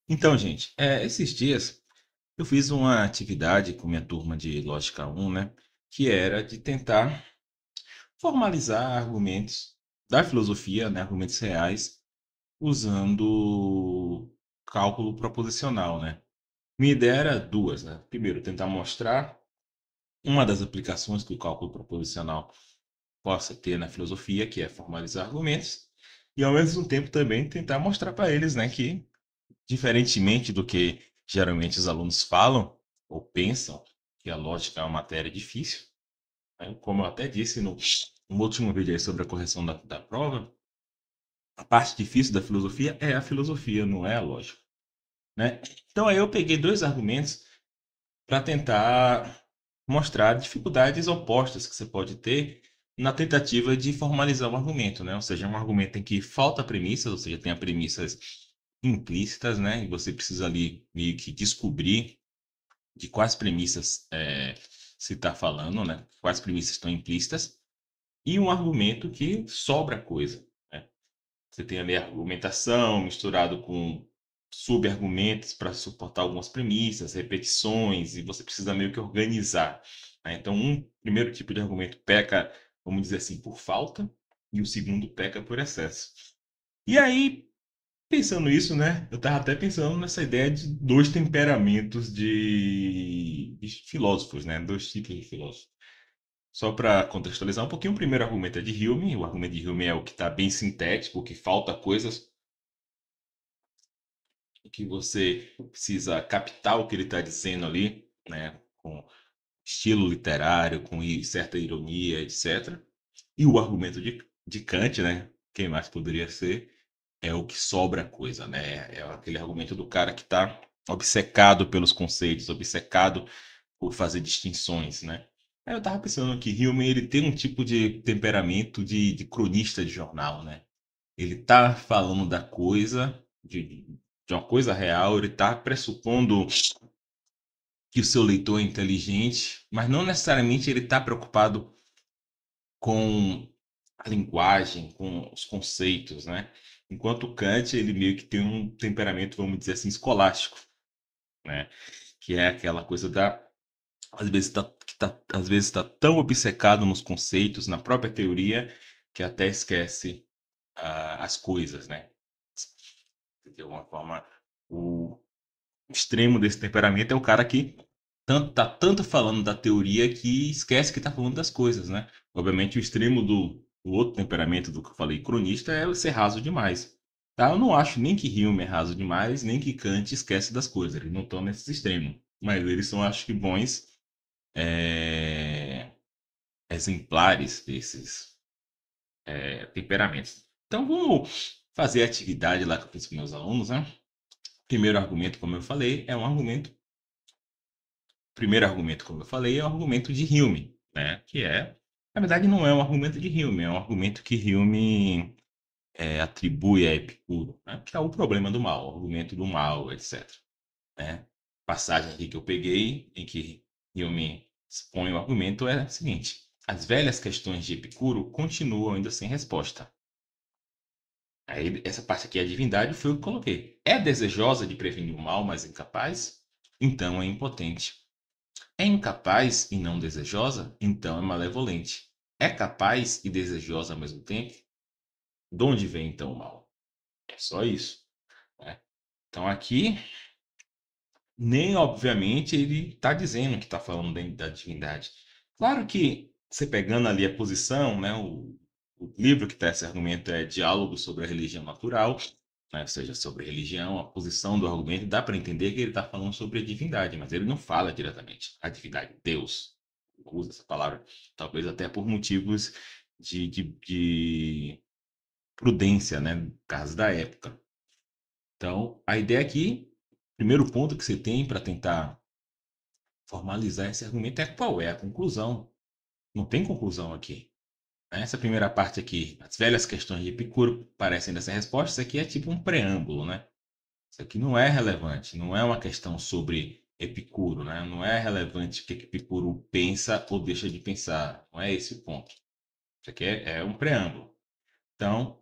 Então, gente, esses dias eu fiz uma atividade com minha turma de Lógica 1, né? Que era de tentar formalizar argumentos da filosofia, né? Argumentos reais, usando cálculo proposicional, né? Minha ideia era duas, né? Primeiro, tentar mostrar uma das aplicações que o cálculo proposicional possa ter na filosofia, que é formalizar argumentos, e ao mesmo tempo também tentar mostrar para eles, né, que diferentemente do que geralmente os alunos falam ou pensam, que a lógica é uma matéria difícil, né? Como eu até disse no último vídeo aí sobre a correção da prova, a parte difícil da filosofia é a filosofia, não é a lógica, né? Então aí eu peguei dois argumentos para tentar mostrar dificuldades opostas que você pode ter na tentativa de formalizar um argumento, né? Ou seja, um argumento em que falta premissas, ou seja, tem premissas implícitas, né? E você precisa ali meio que descobrir de quais premissas se está falando, né? Quais premissas estão implícitas, e um argumento que sobra coisa, né? Você tem ali a argumentação misturado com sub-argumentos para suportar algumas premissas, repetições, e você precisa meio que organizar, né? Então, um primeiro tipo de argumento peca, vamos dizer assim, por falta, e o segundo peca por excesso. E aí, pensando isso, né? Eu tava até pensando nessa ideia de dois temperamentos de filósofos, né? Dois tipos de filósofos. Só para contextualizar um pouquinho, o primeiro argumento é de Hume. O argumento de Hume é o que está bem sintético, o que falta coisas, que você precisa captar o que ele está dizendo ali, né? Com estilo literário, com certa ironia, etc. E o argumento de Kant, né? Quem mais poderia ser? É o que sobra coisa, né? É aquele argumento do cara que está obcecado pelos conceitos, obcecado por fazer distinções, né? Aí eu tava pensando que Hume ele tem um tipo de temperamento de cronista de jornal, né? Ele tá falando da coisa, de uma coisa real, ele tá pressupondo que o seu leitor é inteligente, mas não necessariamente ele tá preocupado com a linguagem, com os conceitos, né? Enquanto Kant, ele meio que tem um temperamento, vamos dizer assim, escolástico, né? Que é aquela coisa da às vezes tá tão obcecado nos conceitos, na própria teoria, que até esquece as coisas, né? De alguma forma, o extremo desse temperamento é o cara que tá tanto falando da teoria que esquece que tá falando das coisas, né? Obviamente, o extremo do outro temperamento do que eu falei, cronista, é ser raso demais. Tá? Eu não acho nem que Hume é raso demais, nem que Kant esquece das coisas. Eles não estão nesse extremo. Mas eles são, acho que, bons é, exemplares desses temperamentos. Então, vamos fazer a atividade lá que eu fiz com meus alunos, né? Primeiro argumento, como eu falei, é um argumento. Primeiro argumento, como eu falei, é o argumento de Hume, né? Que é, na verdade, não é um argumento de Hume, é um argumento que Hume atribui a Epicuro, né? Que é o problema do mal, o argumento do mal, etc. Né? Passagem aqui que eu peguei em que Hume expõe o argumento é a seguinte: as velhas questões de Epicuro continuam ainda sem resposta. Aí, essa parte aqui, a divindade, foi o que eu coloquei. É desejosa de prevenir o mal, mas incapaz? Então é impotente. É incapaz e não desejosa? Então é malevolente. É capaz e desejosa ao mesmo tempo? De onde vem então o mal? É só isso, né? Então aqui, nem obviamente ele está dizendo que está falando da divindade. Claro que você pegando ali a posição, né, o livro que está esse argumento é Diálogo sobre a Religião Natural, né, ou seja, sobre religião, a posição do argumento, dá para entender que ele está falando sobre a divindade, mas ele não fala diretamente a divindade, Deus. Usa essa palavra, talvez até por motivos de prudência, né, no caso da época. Então, a ideia aqui, primeiro ponto que você tem para tentar formalizar esse argumento é qual é a conclusão. Não tem conclusão aqui, né? Essa primeira parte aqui, as velhas questões de Epicuro parecem dessa resposta, isso aqui é tipo um preâmbulo, né? Isso aqui não é relevante, não é uma questão sobre Epicuro, né? Não é relevante o que Epicuro pensa ou deixa de pensar, não é esse o ponto. Isso aqui é um preâmbulo. Então,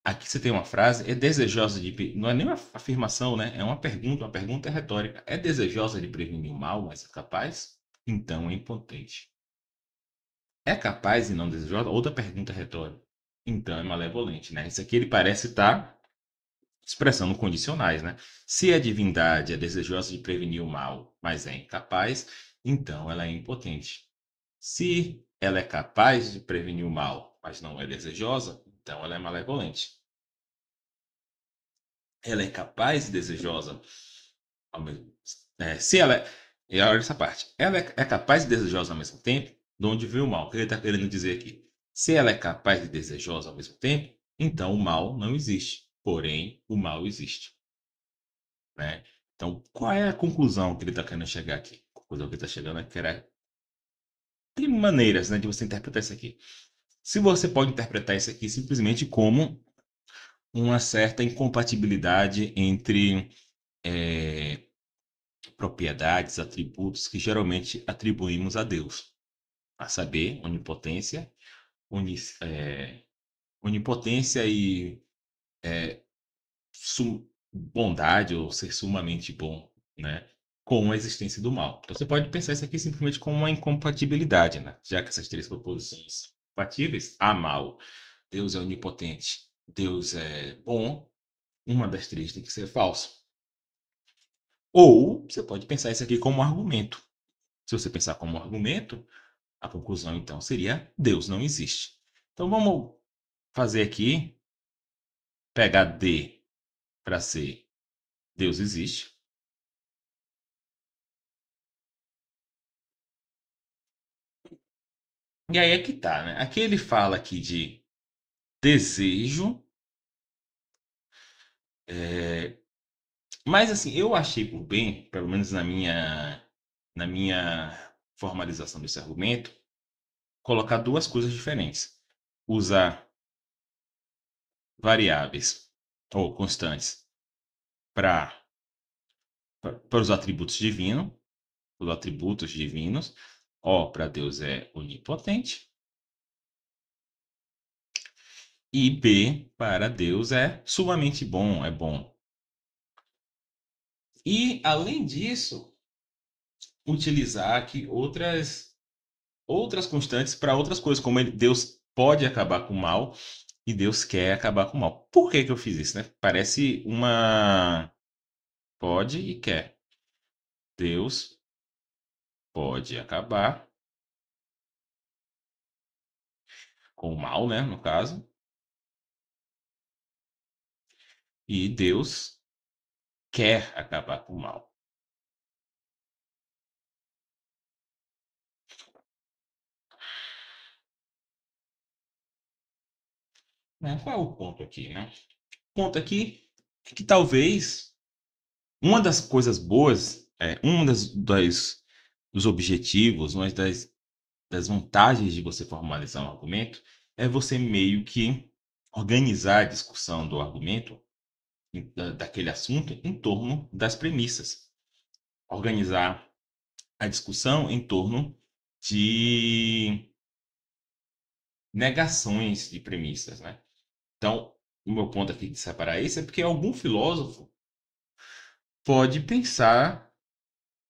aqui você tem uma frase, é desejosa de... Não é nem uma afirmação, né? É uma pergunta é retórica. É desejosa de prevenir o mal, mas é capaz? Então é impotente. É capaz e não desejosa? Outra pergunta retórica. Então é malevolente, né? Isso aqui ele parece estar expressando condicionais, né? Se a divindade é desejosa de prevenir o mal, mas é incapaz, então ela é impotente. Se ela é capaz de prevenir o mal, mas não é desejosa, então ela é malevolente. Ela é capaz e desejosa ao mesmo se ela é. E olha essa parte. Ela é capaz e desejosa ao mesmo tempo, de onde vem o mal. O que ele está querendo dizer aqui? Se ela é capaz e desejosa ao mesmo tempo, então o mal não existe. Porém, o mal existe. Né? Então, qual é a conclusão que ele está querendo chegar aqui? A conclusão que ele está chegando é que tem maneiras, né, de você interpretar isso aqui. Se você pode interpretar isso aqui simplesmente como uma certa incompatibilidade entre é, propriedades, atributos que geralmente atribuímos a Deus, a saber, onipotência, onipotência e bondade ou ser sumamente bom, né? Com a existência do mal. Então você pode pensar isso aqui simplesmente como uma incompatibilidade, né? Já que essas três proposições são compatíveis, há mal, Deus é onipotente, Deus é bom, uma das três tem que ser falsa. Ou você pode pensar isso aqui como um argumento. Se você pensar como um argumento, a conclusão então seria Deus não existe. Então vamos fazer aqui, pegar D para C, Deus existe. E aí é que tá, né? Aqui ele fala aqui de desejo, é, mas assim, eu achei por bem, pelo menos na minha formalização desse argumento, colocar duas coisas diferentes. Usar variáveis ou constantes para os atributos divinos, os atributos divinos. O para Deus é onipotente e B para Deus é sumamente bom, é bom. E além disso, utilizar aqui outras constantes para outras coisas, como Deus pode acabar com o mal e Deus quer acabar com o mal. Por que que eu fiz isso, né? Parece uma pode e quer. Deus pode acabar com o mal, né, no caso, e Deus quer acabar com o mal. Né? Qual é o ponto aqui, né? O ponto aqui é que talvez uma das coisas boas, um dos objetivos, uma das vantagens de você formalizar um argumento é você meio que organizar a discussão do argumento, daquele assunto, em torno das premissas. Organizar a discussão em torno de negações de premissas, né? Então, o meu ponto aqui de separar isso é porque algum filósofo pode pensar,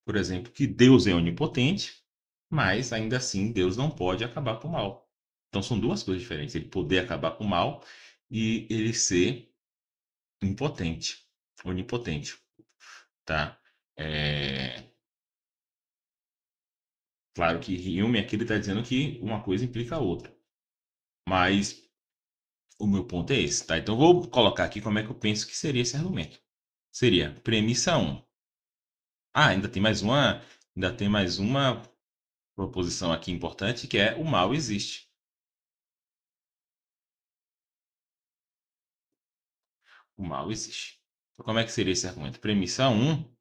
por exemplo, que Deus é onipotente, mas ainda assim Deus não pode acabar com o mal. Então são duas coisas diferentes. Ele poder acabar com o mal e ele ser impotente, onipotente, tá? É... Claro que Hume aqui ele está dizendo que uma coisa implica a outra, mas o meu ponto é esse, tá? Então vou colocar aqui como é que eu penso que seria esse argumento. Seria premissa um. Ainda tem mais uma proposição aqui importante que é o mal existe. O mal existe. Então, como é que seria esse argumento? Premissa um: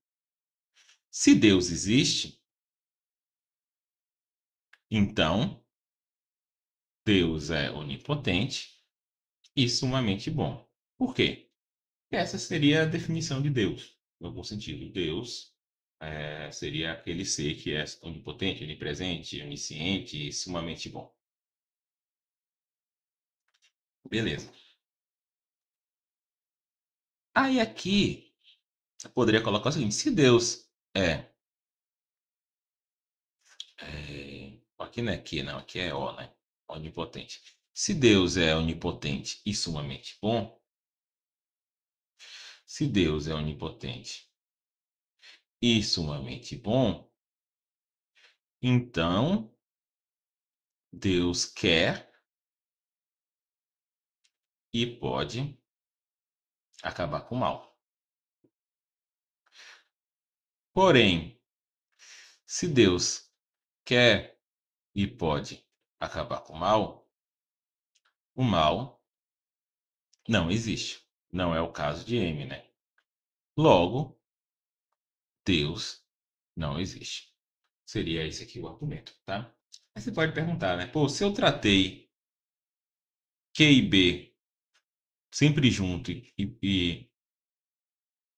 se Deus existe, então Deus é onipotente e sumamente bom. Por quê? Porque essa seria a definição de Deus, em algum sentido. Deus seria aquele ser que é onipotente, onipresente, onisciente e sumamente bom. Beleza. Aí aqui, eu poderia colocar o seguinte, se Deus aqui não é aqui, não, aqui é O, né? Onipotente. Se Deus é onipotente e sumamente bom, se Deus é onipotente e sumamente bom, então Deus quer e pode acabar com o mal. Porém, se Deus quer e pode acabar com o mal não existe. Não é o caso de M, né? Logo, Deus não existe. Seria esse aqui o argumento, tá? Aí você pode perguntar, né? Pô, se eu tratei Q e B sempre junto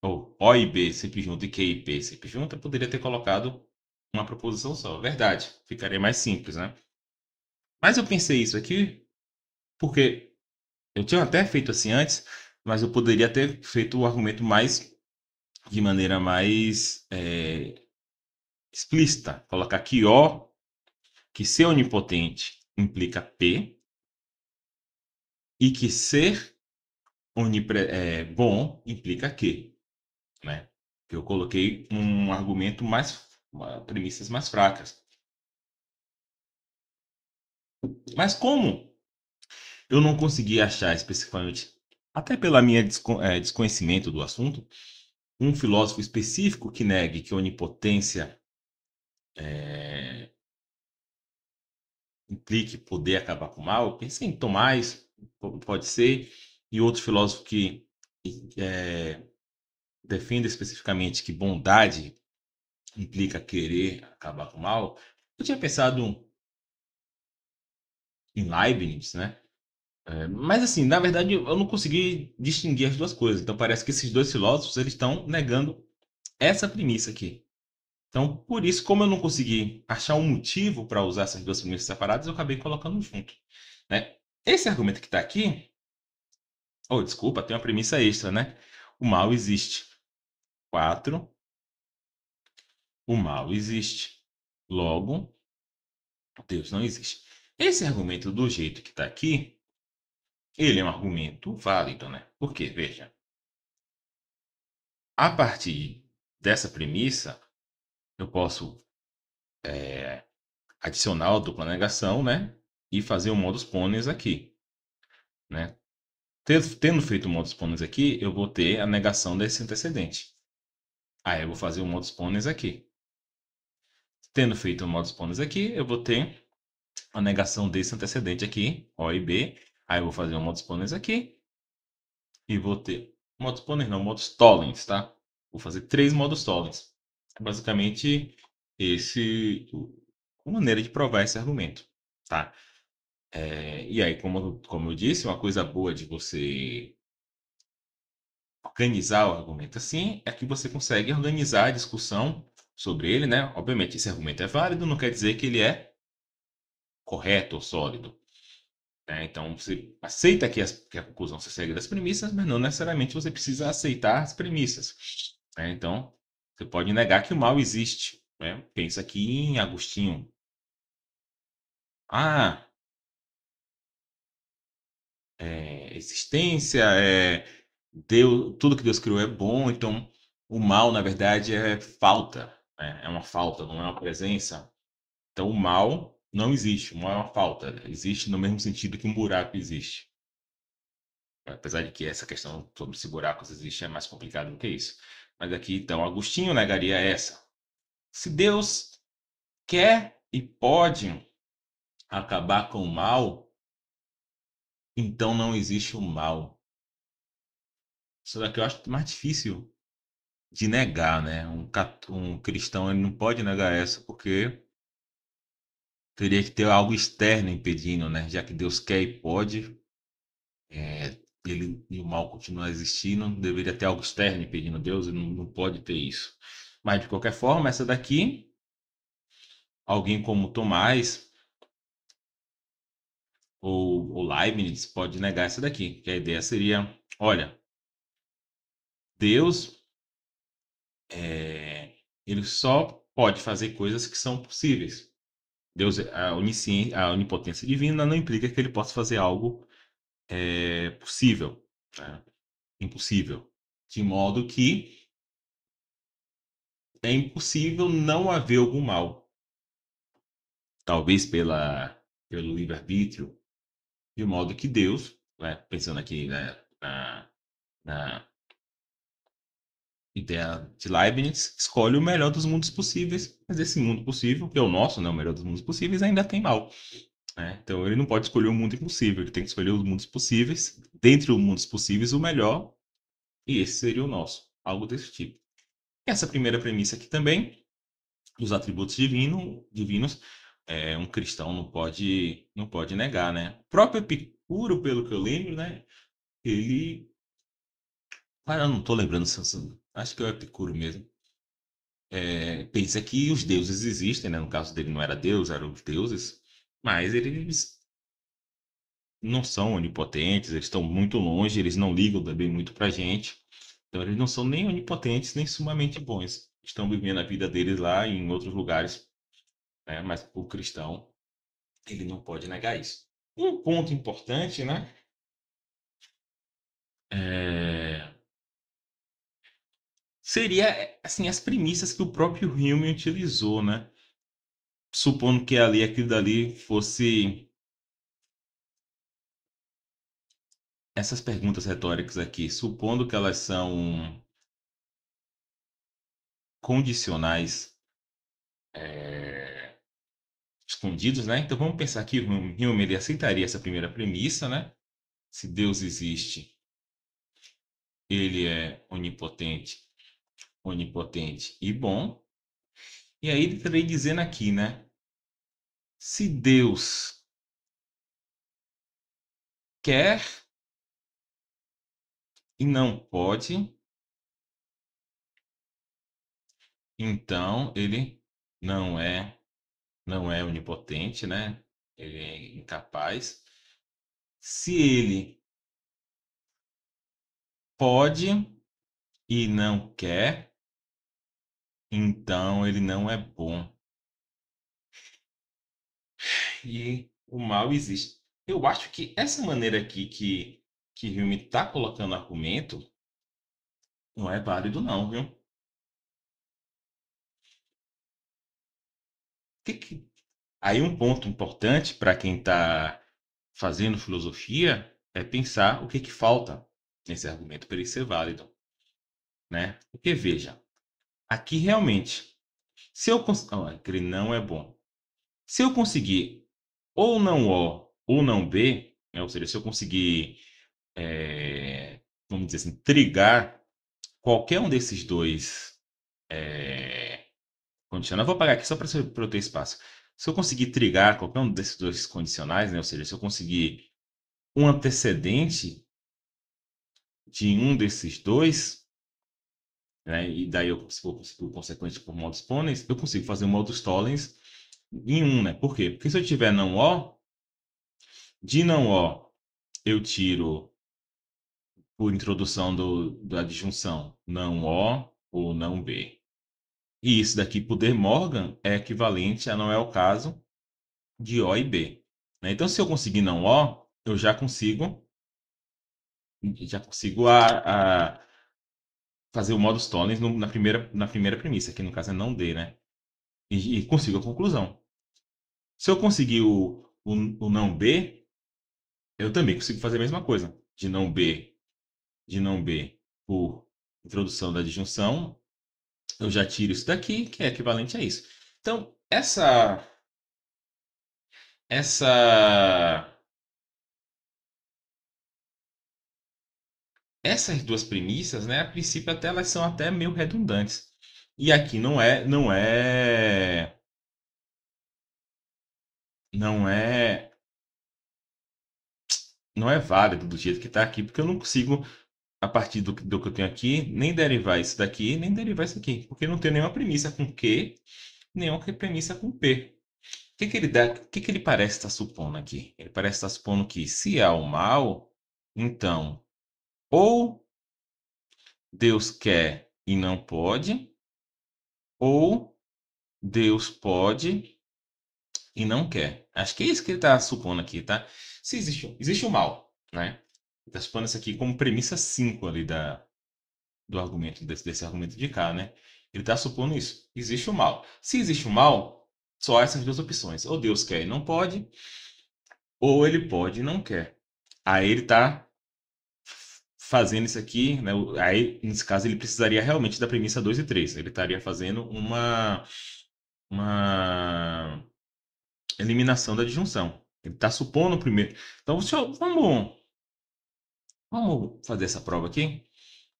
ou O e B sempre junto e Q e P sempre junto, eu poderia ter colocado uma proposição só. Verdade, ficaria mais simples, né? Mas eu pensei isso aqui porque eu tinha até feito assim antes, mas eu poderia ter feito o argumento mais de maneira mais explícita. Colocar que O, que ser onipotente implica P e que ser bom implica Q, né? Eu coloquei um argumento mais, premissas mais fracas. Mas como eu não consegui achar especificamente, até pela minha desconhecimento do assunto, um filósofo específico que negue que a onipotência implique poder acabar com o mal, eu pensei em Tomás, pode ser, e outro filósofo que é, defende especificamente que bondade implica querer acabar com o mal. Eu tinha pensado em Leibniz, né? Mas assim, na verdade, eu não consegui distinguir as duas coisas. Então parece que esses dois filósofos eles estão negando essa premissa aqui. Então, por isso, como eu não consegui achar um motivo para usar essas duas premissas separadas, eu acabei colocando junto, né? Esse argumento que está aqui, oh, desculpa, tem uma premissa extra, né? O mal existe. 4, o mal existe. Logo, Deus não existe. Esse argumento do jeito que está aqui, ele é um argumento válido, né? Porque, veja, a partir dessa premissa, eu posso adicionar a dupla negação, né? E fazer o modus ponens aqui, né? Tendo feito o modus ponens aqui, eu vou ter a negação desse antecedente. Aí eu vou fazer o modus ponens aqui. Tendo feito o modus ponens aqui, eu vou ter a negação desse antecedente aqui, O e B. Aí eu vou fazer o modus ponens aqui e vou ter modus ponens não, modus tollens, tá? Vou fazer 3 modus tollens. É basicamente a maneira de provar esse argumento, tá? E aí, como eu disse, uma coisa boa de você organizar o argumento assim é que você consegue organizar a discussão sobre ele, né? Obviamente, esse argumento é válido, não quer dizer que ele é correto ou sólido, né? Então, você aceita que a conclusão se segue das premissas, mas não necessariamente você precisa aceitar as premissas, né? Então, você pode negar que o mal existe, né? Pensa aqui em Agostinho. Ah, existência, Deus, tudo que Deus criou é bom, então o mal, na verdade, é falta, né? É uma falta, não é uma presença. Então o mal não existe, o mal é uma falta, né? Existe no mesmo sentido que um buraco existe. Apesar de que essa questão sobre se buracos existe é mais complicado do que isso. Mas aqui, então, Agostinho negaria essa. Se Deus quer e pode acabar com o mal, então não existe o mal. Isso daqui eu acho mais difícil de negar, né? Um cristão ele não pode negar essa porque teria que ter algo externo impedindo, né? Já que Deus quer e pode, ele e o mal continua existindo, deveria ter algo externo impedindo Deus e não pode ter isso. Mas de qualquer forma, essa daqui, alguém como Tomás ou Leibniz pode negar essa daqui, que a ideia seria, olha, Deus, ele só pode fazer coisas que são possíveis. Deus, a onipotência divina não implica que ele possa fazer algo possível, né? Impossível. De modo que é impossível não haver algum mal. Talvez pelo livre-arbítrio, de modo que Deus, né, pensando aqui, né, na ideia de Leibniz, escolhe o melhor dos mundos possíveis, mas esse mundo possível, que é o nosso, né, o melhor dos mundos possíveis, ainda tem mal. Né? Então ele não pode escolher o mundo impossível, ele tem que escolher os mundos possíveis, dentre os mundos possíveis, o melhor, e esse seria o nosso, algo desse tipo. Essa primeira premissa aqui também, dos atributos divinos, um cristão não pode negar, né? O próprio Epicuro, pelo que eu lembro, né? Ele. Ah, eu não estou lembrando, acho que é o Epicuro mesmo. Pensa que os deuses existem, né? No caso dele não era Deus, eram os deuses, mas eles não são onipotentes, eles estão muito longe, eles não ligam também muito pra gente. Então eles não são nem onipotentes, nem sumamente bons. Estão vivendo a vida deles lá em outros lugares, né? Mas o cristão, ele não pode negar isso. Um ponto importante, né? é, Seria assim as premissas que o próprio Hume utilizou, né? Supondo que ali aquilo dali fosse essas perguntas retóricas aqui, supondo que elas são condicionais, é, escondidos, né? Então vamos pensar que o Hume ele aceitaria essa primeira premissa, né? Se Deus existe, ele é onipotente e bom. E aí ele estaria dizendo aqui, né? Se Deus quer e não pode, então ele não é não é onipotente, né? Ele é incapaz. Se ele pode e não quer, então ele não é bom. E o mal existe. Eu acho que essa maneira aqui que Hume está colocando argumento não é válido não, viu? Aí um ponto importante para quem está fazendo filosofia é pensar o que falta nesse argumento para ele ser válido, né? Porque veja, aqui realmente, se eu conseguir, que ele não é bom. Se eu conseguir ou não O ou não B, né? Ou seja, se eu conseguir, vamos dizer assim, trigar qualquer um desses dois condicionais, eu vou apagar aqui só para eu ter espaço. Se eu conseguir trigar qualquer um desses dois condicionais, né? Ou seja, se eu conseguir um antecedente de um desses dois, né? E daí eu consigo consequente por modus ponens, eu consigo fazer um modus tollens em um, né? Por quê? Porque se eu tiver não O, de não O eu tiro por introdução da disjunção não O ou não B. E isso daqui por De Morgan é equivalente a não é o caso de O e B. Né? Então, se eu conseguir não O, eu já consigo fazer o modus tollens na primeira premissa, que no caso é não D, né? E consigo a conclusão. Se eu conseguir o não B, eu também consigo fazer a mesma coisa. De não B por introdução da disjunção, eu já tiro isso daqui, que é equivalente a isso. Então, essa, essas duas premissas, né, a princípio até elas são até meio redundantes. E aqui não é não é válido do jeito que está aqui, porque eu não consigo, a partir do que eu tenho aqui, nem derivar isso daqui, nem derivar isso aqui, porque eu não tenho nenhuma premissa com Q, nenhuma premissa com P. O que ele parece estar supondo aqui? Ele parece estar supondo que se há o mal, então, ou Deus quer e não pode, ou Deus pode e não quer. Acho que é isso que ele está supondo aqui, tá? Se existe o mal, né? Ele está supondo isso aqui como premissa 5 ali do argumento, desse argumento de cá, né? Ele está supondo isso. Existe o mal. Se existe o mal, só há essas duas opções. Ou Deus quer e não pode, ou ele pode e não quer. Aí ele está fazendo isso aqui, né? Aí, nesse caso, ele precisaria realmente da premissa 2 e 3. Ele estaria fazendo uma eliminação da disjunção. Ele está supondo primeiro. Então, vamos fazer essa prova aqui,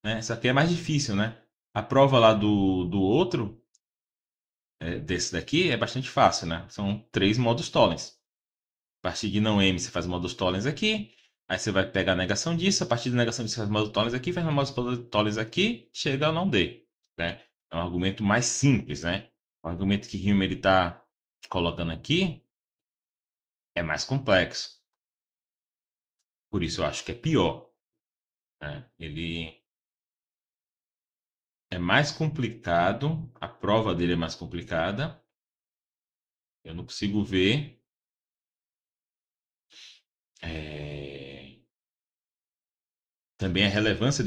né? Essa aqui é mais difícil, né? A prova lá do outro, desse daqui, é bastante fácil, né? São 3 modos tollens. A partir de não M, você faz modos tollens aqui. Aí você vai pegar a negação disso. A partir da negação disso, você faz modos tollens aqui. Faz modos tollens aqui. Chega ao não D, né? É um argumento mais simples, né? O argumento que Hume está colocando aqui é mais complexo. Por isso eu acho que é pior, né? Ele é mais complicado. A prova dele é mais complicada. Eu não consigo ver é, também a relevância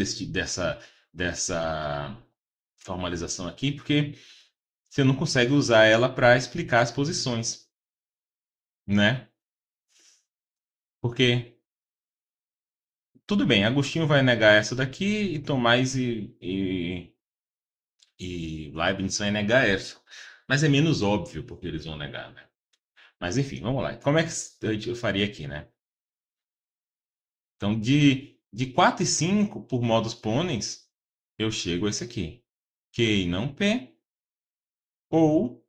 dessa formalização aqui, porque você não consegue usar ela para explicar as posições, né? Porque, tudo bem, Agostinho vai negar essa daqui e Tomás e Leibniz vai negar essa. Mas é menos óbvio porque eles vão negar, né? Mas enfim, vamos lá. Como é que eu faria aqui, né? Então, de 4 e 5 por modos pôneis, eu chego a esse aqui. Q e não P, ou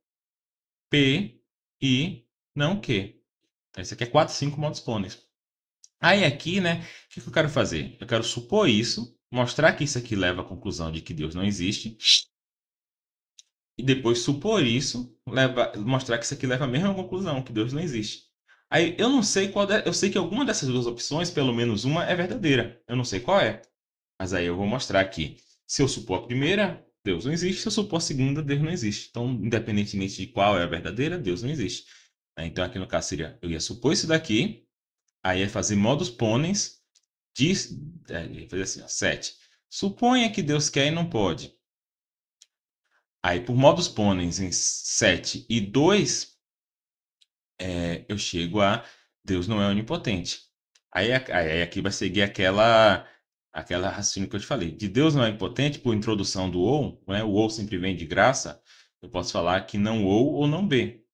P e não Q. Esse aqui é 4 e 5 modos pôneis. Aí aqui, né, o que eu quero fazer? Eu quero supor isso, mostrar que isso aqui leva à conclusão de que Deus não existe, e depois supor isso, mostrar que isso aqui leva à mesma conclusão, que Deus não existe. Aí eu não sei eu sei que alguma dessas duas opções, pelo menos uma, é verdadeira. Eu não sei qual é. Mas aí eu vou mostrar aqui. Se eu supor a primeira, Deus não existe. Se eu supor a segunda, Deus não existe. Então, independentemente de qual é a verdadeira, Deus não existe. Então, aqui no caso seria, eu ia supor isso daqui, aí ia fazer modus ponens, ia fazer assim, ó, 7. Suponha que Deus quer e não pode. Aí, por modus ponens em 7 e 2, eu chego a Deus não é onipotente. Aí aqui vai seguir aquela raciocínio que eu te falei. De Deus não é impotente por introdução do ou, né? O ou sempre vem de graça. Eu posso falar que não ou não B.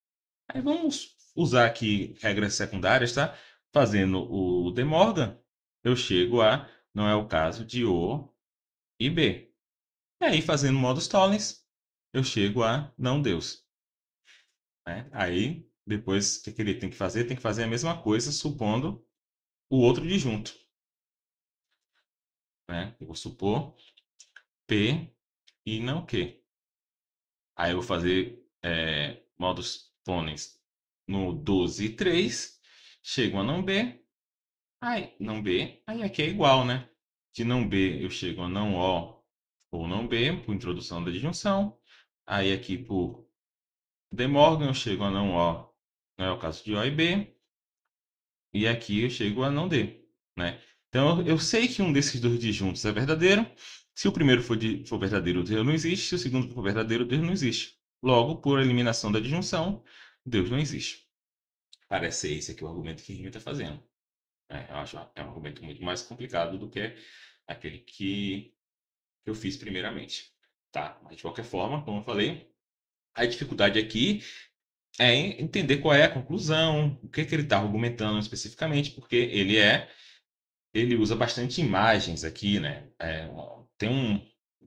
Aí vamos usar aqui regras secundárias, tá? Fazendo o De Morgan, eu chego a não é o caso de O e B. E aí, fazendo modus tollens, eu chego a não Deus, né? Aí, depois, o que ele tem que fazer? Tem que fazer a mesma coisa, supondo o outro disjunto, né? Eu vou supor P e não Q. Aí eu vou fazer modus ponens no 12 e 3, chego a não B, aí não B, aí aqui é igual, né? De não B eu chego a não O ou não B, por introdução da disjunção. Aí aqui por De Morgan eu chego a não O, não é o caso de O e B. E aqui eu chego a não D, né? Então eu sei que um desses dois disjuntos é verdadeiro. Se o primeiro for verdadeiro, Deus não existe. Se o segundo for verdadeiro, Deus não existe. Logo, por eliminação da disjunção, Deus não existe. Parece ser esse aqui o argumento que Rio está fazendo. Eu acho é um argumento muito mais complicado do que aquele que eu fiz primeiramente. Tá? Mas de qualquer forma, como eu falei, a dificuldade aqui é entender qual é a conclusão, o que, que ele está argumentando especificamente, porque ele usa bastante imagens aqui, né? Tem um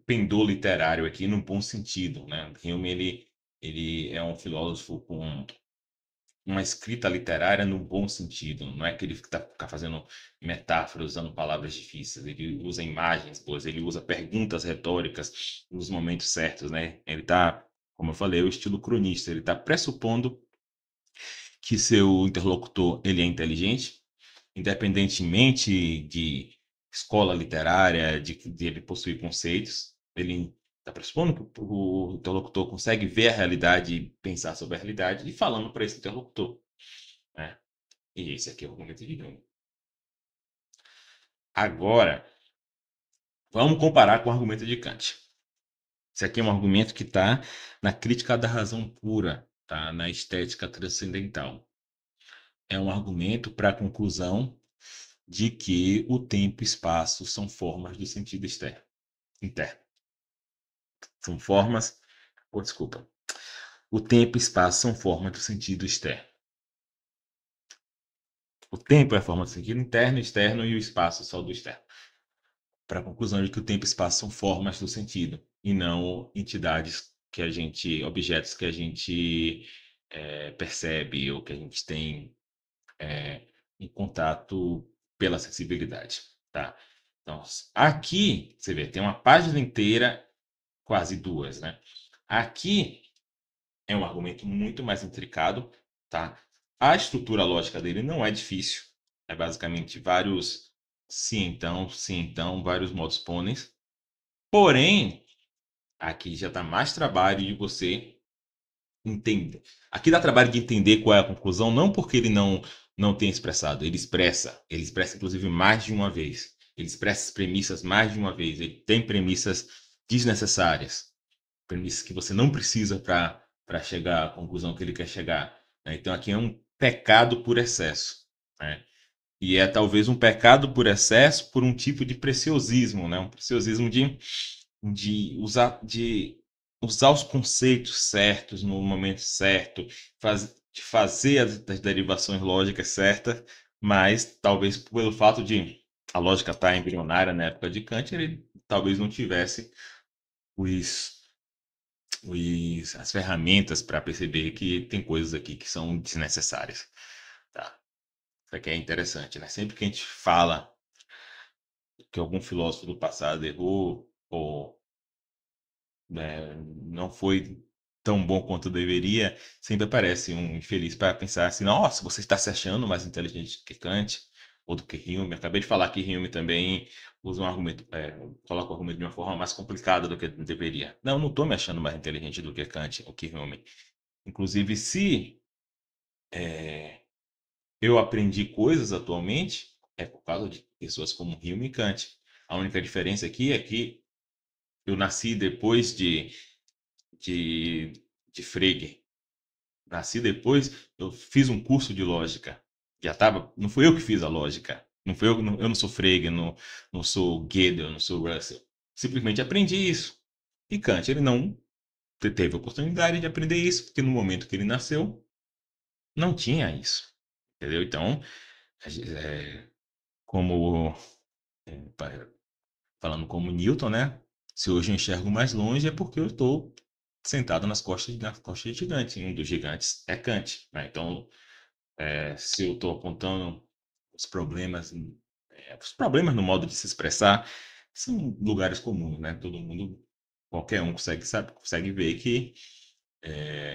pendor literário aqui no bom sentido, né? Hume, ele é um filósofo com uma escrita literária no bom sentido. Não é que ele fica fazendo metáforas, usando palavras difíceis. Ele usa imagens, pois ele usa perguntas retóricas nos momentos certos, né? Ele está, como eu falei, é o estilo cronista. Ele está pressupondo que seu interlocutor ele é inteligente, independentemente de escola literária, de ele possuir conceitos. Ele está pressupondo que o interlocutor consegue ver a realidade e pensar sobre a realidade e falando para esse interlocutor, né? E esse aqui é o argumento de Jung. Agora, vamos comparar com o argumento de Kant. Esse aqui é um argumento que está na crítica da razão pura, tá? Na estética transcendental. É um argumento para a conclusão de que o tempo e espaço são formas do sentido externo, interno. São formas, desculpa. O tempo e espaço são formas do sentido externo. O tempo é a forma do sentido interno, externo e o espaço só do externo. Para a conclusão de que o tempo e espaço são formas do sentido e não entidades que a gente, objetos que a gente percebe ou que a gente tem em contato pela sensibilidade, tá? Então, aqui, você vê, tem uma página inteira, quase duas, né? Aqui é um argumento muito mais intricado, tá? A estrutura lógica dele não é difícil, é basicamente vários sim, então, vários modos pôneis. Porém, aqui já dá mais trabalho de você entender. Aqui dá trabalho de entender qual é a conclusão, não porque ele não tenha expressado, ele expressa inclusive mais de uma vez. Ele expressa as premissas mais de uma vez. Ele tem premissas desnecessárias, premissas que você não precisa para chegar à conclusão que ele quer chegar, né? Então aqui é um pecado por excesso, né? E é talvez um pecado por excesso por um tipo de preciosismo, né? Um preciosismo de usar os conceitos certos no momento certo, de fazer as derivações lógicas certas, mas talvez pelo fato de a lógica estar embrionária na época de Kant, ele talvez não tivesse os, as ferramentas para perceber que tem coisas aqui que são desnecessárias. Tá? Isso aqui é interessante, né? Sempre que a gente fala que algum filósofo do passado errou ou não foi tão bom quanto deveria, sempre aparece um infeliz para pensar assim: nossa, você está se achando mais inteligente que Kant ou do que Hume. Acabei de falar que Hume também usa um argumento, coloca o argumento de uma forma mais complicada do que deveria. Não estou me achando mais inteligente do que Kant ou que Hume. Inclusive, se eu aprendi coisas atualmente, é por causa de pessoas como Hume e Kant. A única diferença aqui é que eu nasci depois de, de Frege. Nasci depois, eu fiz um curso de lógica. Já tava, não fui eu que fiz a lógica. Não fui eu não sou Frege, não sou Gödel, não sou Russell. Simplesmente aprendi isso. E Kant, ele não teve a oportunidade de aprender isso, porque no momento que ele nasceu, não tinha isso. Entendeu? Então, como falando como Newton, né? Se hoje eu enxergo mais longe é porque eu estou sentado nas costas de gigante. Um dos gigantes é Kant, né? Então, se eu estou apontando os problemas no modo de se expressar são lugares comuns, né? Todo mundo, qualquer um consegue ver que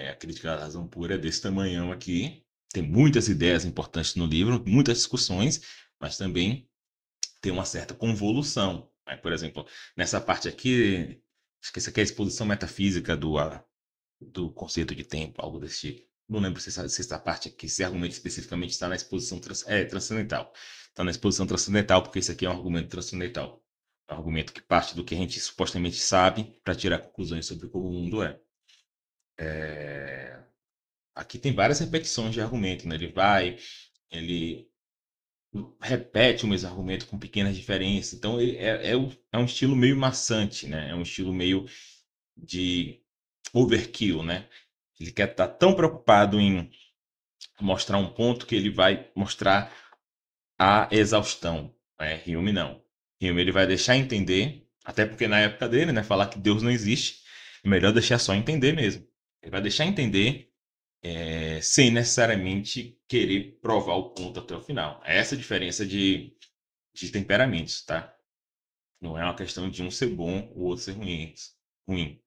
a crítica à razão pura é desse tamanhão aqui. Tem muitas ideias importantes no livro, muitas discussões, mas também tem uma certa convolução, né? Por exemplo, nessa parte aqui, acho que essa aqui é a exposição metafísica do conceito de tempo, algo desse tipo. Não lembro se essa parte aqui, se argumento especificamente está na exposição transcendental. Está na exposição transcendental, porque esse aqui é um argumento transcendental. É um argumento que parte do que a gente supostamente sabe para tirar conclusões sobre como o mundo é. Aqui tem várias repetições de argumento, né? Ele repete o mesmo argumento com pequenas diferenças. Então, é um estilo meio maçante, né? É um estilo meio de overkill, né? Ele quer estar tão preocupado em mostrar um ponto que ele vai mostrar a exaustão. Né? Hume não. Hume ele vai deixar entender, até porque na época dele, né, falar que Deus não existe, é melhor deixar só entender mesmo. Ele vai deixar entender sem necessariamente querer provar o ponto até o final. É essa a diferença de temperamentos, tá? Não é uma questão de um ser bom, o outro ser ruim,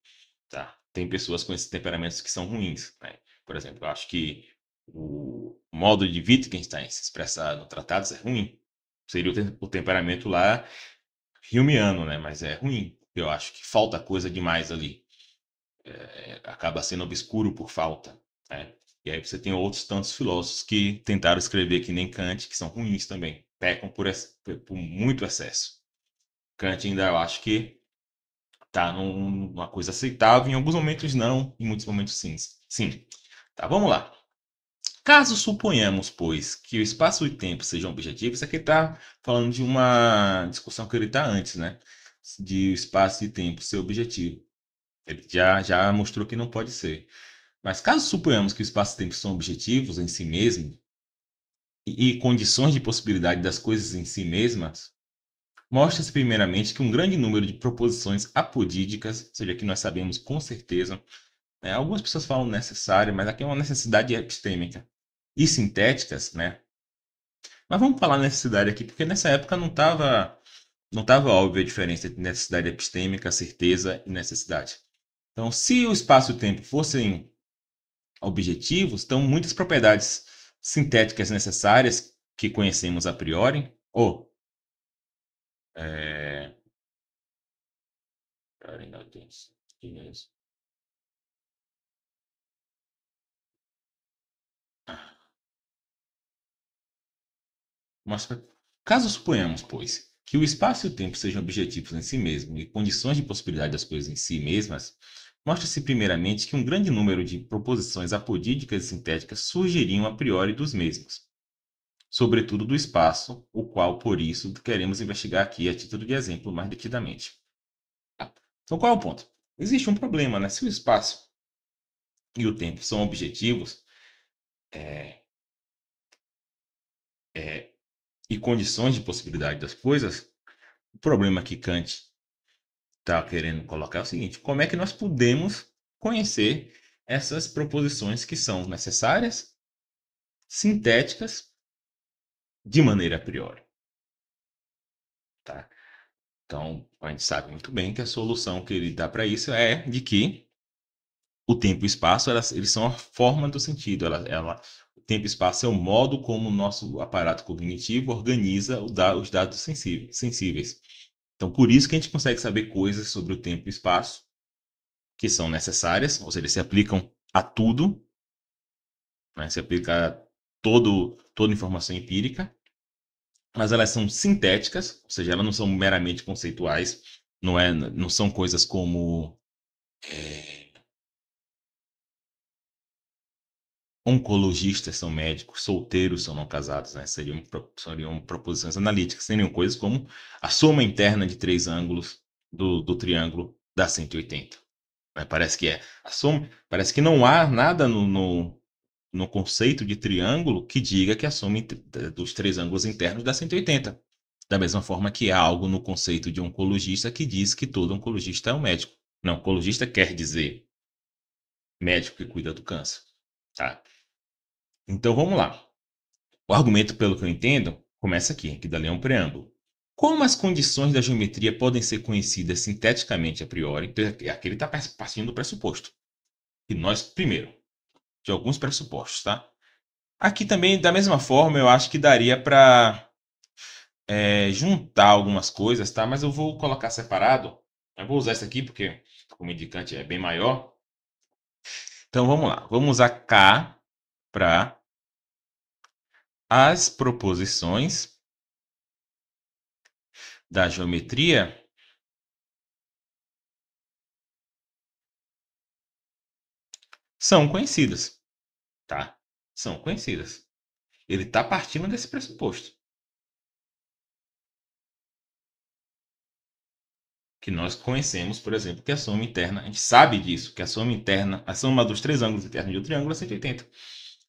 tá? Tem pessoas com esses temperamentos que são ruins, né? Por exemplo, eu acho que o modo de Wittgenstein se expressar no Tratados é ruim. Seria o temperamento lá humeano, né? Mas é ruim. Eu acho que falta coisa demais ali. Acaba sendo obscuro por falta, né? E aí você tem outros tantos filósofos que tentaram escrever que nem Kant, que são ruins também. Pecam por muito excesso. Kant ainda eu acho que tá numa coisa aceitável, em alguns momentos não, em muitos momentos sim. Sim. Tá, vamos lá. Caso suponhamos, pois, que o espaço e tempo sejam objetivos, isso aqui está falando de uma discussão que ele está antes, né? De espaço e tempo ser objetivo. Ele já mostrou que não pode ser. Mas caso suponhamos que o espaço e tempo são objetivos em si mesmo e condições de possibilidade das coisas em si mesmas, mostra-se primeiramente que um grande número de proposições apodídicas, ou seja, que nós sabemos com certeza, né? Algumas pessoas falam necessária, mas aqui é uma necessidade epistêmica, e sintéticas, né? Mas vamos falar necessidade aqui, porque nessa época não tava óbvia a diferença entre necessidade epistêmica, certeza e necessidade. Então, se o espaço e o tempo fossem objetivos, então muitas propriedades sintéticas necessárias que conhecemos a priori, ou é, mas caso suponhamos, pois, que o espaço e o tempo sejam objetivos em si mesmos e condições de possibilidade das coisas em si mesmas, mostra-se primeiramente que um grande número de proposições apodídicas e sintéticas surgiriam a priori dos mesmos, sobretudo do espaço, o qual, por isso, queremos investigar aqui a título de exemplo mais detidamente. Então, qual é o ponto? Existe um problema, né? Se o espaço e o tempo são objetivos e condições de possibilidade das coisas, o problema que Kant está querendo colocar é o seguinte: como é que nós podemos conhecer essas proposições que são necessárias, sintéticas, de maneira a priori? Tá? Então, a gente sabe muito bem que a solução que ele dá para isso é de que o tempo e o espaço eles são a forma do sentido. O tempo e espaço é o modo como o nosso aparato cognitivo organiza os dados sensíveis. Então, por isso que a gente consegue saber coisas sobre o tempo e espaço que são necessárias, ou seja, eles se aplicam a tudo, né? Se aplica a toda informação empírica, mas elas são sintéticas, ou seja, elas não são meramente conceituais, não são coisas como oncologistas são médicos, solteiros são não casados, né? Seriam proposições analíticas, seriam coisas como a soma interna de três ângulos do triângulo dá 180. Né? Parece que é a soma, parece que não há nada no conceito de triângulo que diga que a soma dos três ângulos internos dá 180. Da mesma forma que há algo no conceito de oncologista que diz que todo oncologista é um médico. Não, oncologista quer dizer médico que cuida do câncer. Tá? Então vamos lá. O argumento, pelo que eu entendo, começa aqui, que dali é um preâmbulo. Como as condições da geometria podem ser conhecidas sinteticamente a priori? Então, aqui ele está partindo do pressuposto. E nós, primeiro, de alguns pressupostos, tá? Aqui também, da mesma forma, eu acho que daria para juntar algumas coisas, tá? Mas eu vou colocar separado. Eu vou usar esse aqui porque como indicante é bem maior. Então vamos lá. Vamos usar K para as proposições da geometria são conhecidas, tá? São conhecidas. Ele está partindo desse pressuposto. Que nós conhecemos, por exemplo, que a soma interna, a gente sabe disso, que a soma interna, a soma dos três ângulos internos de um triângulo é 180.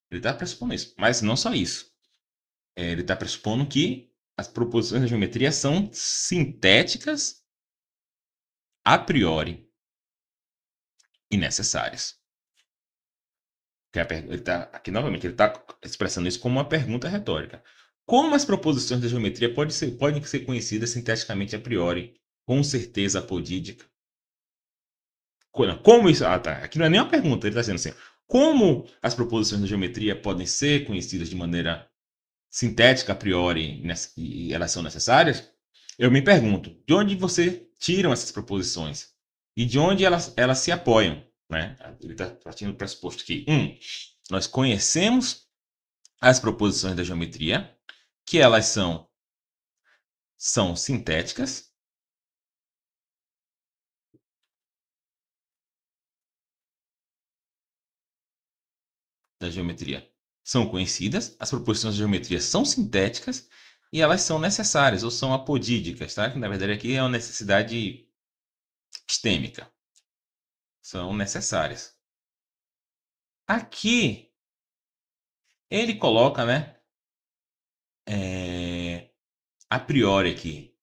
Ele está pressupondo isso. Mas não só isso. Ele está pressupondo que as proposições da geometria são sintéticas a priori e necessárias. Aqui, novamente, ele está expressando isso como uma pergunta retórica. Como as proposições da geometria podem ser conhecidas sinteticamente a priori, com certeza apodídica? Como isso? Ah, tá. Aqui não é nem uma pergunta, ele está dizendo assim: como as proposições da geometria podem ser conhecidas de maneira sintética a priori e elas são necessárias, eu me pergunto, de onde você tiram essas proposições? E de onde elas se apoiam? Né? Ele está partindo do pressuposto que, nós conhecemos as proposições da geometria, que elas são sintéticas, da geometria são conhecidas, as proposições da geometria são sintéticas e elas são necessárias ou são apodídicas, tá? Que na verdade aqui é uma necessidade epistêmica. São necessárias. Aqui ele coloca, né? A priori aqui.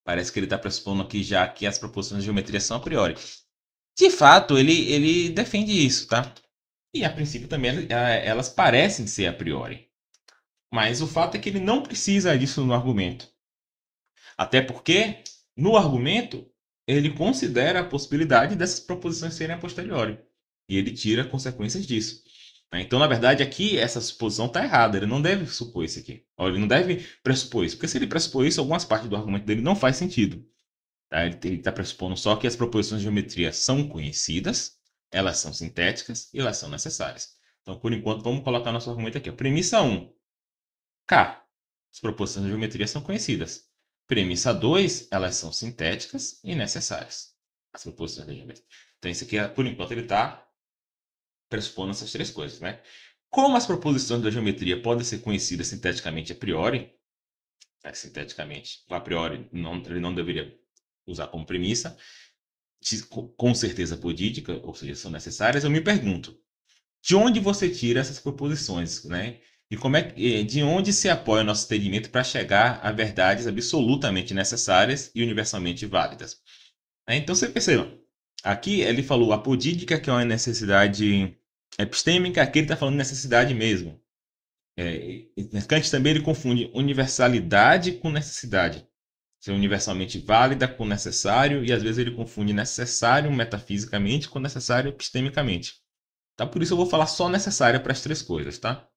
Parece que ele está pressupondo aqui já que as proposições de geometria são a priori. De fato, ele defende isso, tá? E a princípio também elas parecem ser a priori. Mas o fato é que ele não precisa disso no argumento. Até porque, no argumento, ele considera a possibilidade dessas proposições serem a posteriori. E ele tira consequências disso. Então, na verdade, aqui essa suposição está errada. Ele não deve supor isso aqui. Ele não deve pressupor isso. Porque se ele pressupor isso, algumas partes do argumento dele não faz sentido. Tá? Ele está pressupondo só que as proposições de geometria são conhecidas, elas são sintéticas e elas são necessárias. Então, por enquanto, vamos colocar nosso argumento aqui. Premissa 1. K. As proposições de geometria são conhecidas. Premissa 2, elas são sintéticas e necessárias. As proposições de geometria. Então, isso aqui, por enquanto, ele está pressupondo essas três coisas, né? Como as proposições da geometria podem ser conhecidas sinteticamente a priori, sinteticamente, a priori, ele não deveria usar como premissa, com certeza apodítica, ou seja, são necessárias, eu me pergunto, de onde você tira essas proposições, né? E de onde se apoia o nosso entendimento para chegar a verdades absolutamente necessárias e universalmente válidas? Então você perceba, aqui ele falou apodídica, que é uma necessidade epistêmica, aqui ele está falando necessidade mesmo. Kant também ele confunde universalidade com necessidade. Ser universalmente válida com necessário, e às vezes ele confunde necessário metafisicamente com necessário epistemicamente. Tá? Por isso eu vou falar só necessário para as três coisas, tá?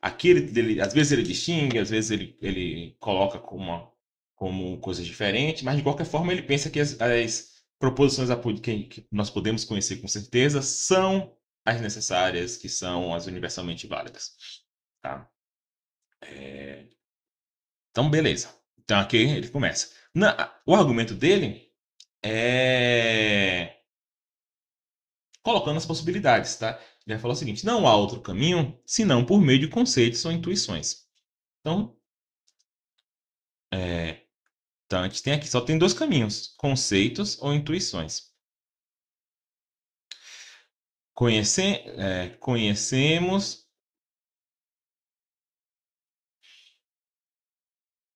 Aqui às vezes ele distingue, às vezes ele coloca como coisas diferentes, mas de qualquer forma ele pensa que as proposições que nós podemos conhecer com certeza são as necessárias, que são as universalmente válidas. Tá? Então, beleza. Então aqui ele começa. O argumento dele é colocando as possibilidades, tá? Ele vai falar o seguinte: não há outro caminho senão por meio de conceitos ou intuições. Então, então a gente tem aqui só tem dois caminhos: conceitos ou intuições. Conhecemos.